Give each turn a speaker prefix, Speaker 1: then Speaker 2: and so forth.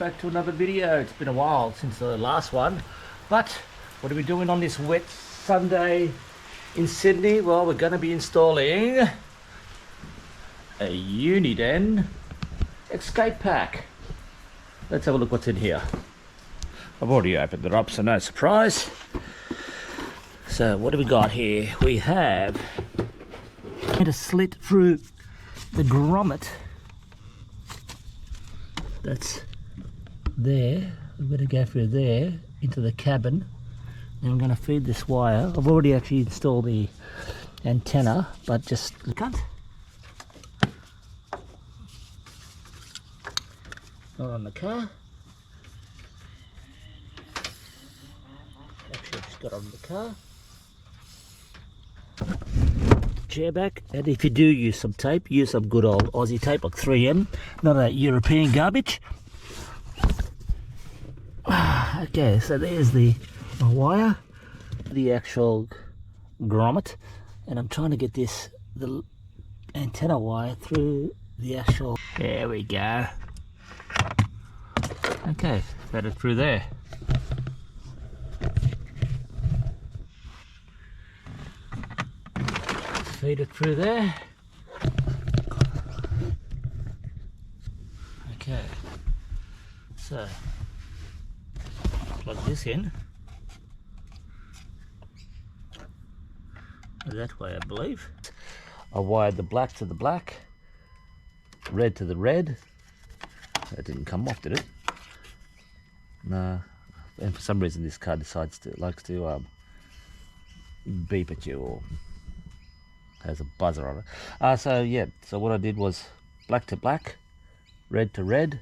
Speaker 1: back to another video. It's been a while since the last one, but what are we doing on this wet Sunday in Sydney? Well, we're going to be installing a Uniden escape pack. Let's have a look what's in here. I've already opened it up, so no surprise. So what do we got here? We have a slit through the grommet. That's there. I'm going to go through there into the cabin, and I'm going to feed this wire. I've already actually installed the antenna, but just cut. Not on the car. Actually, I've just got on the car. Chair back, and if you do use some tape, use some good old Aussie tape like 3M, none of that European garbage. Okay, so there's the wire, the actual grommet, and I'm trying to get the antenna wire through the actual. There we go. Okay, fed it through there. Feed it through there. Okay, so plug this in that way, I believe. I wired the black to the black, red to the red. That didn't come off, did it? No. And for some reason this car likes to beep at you, or has a buzzer on it. So yeah, so what I did was black to black, red to red,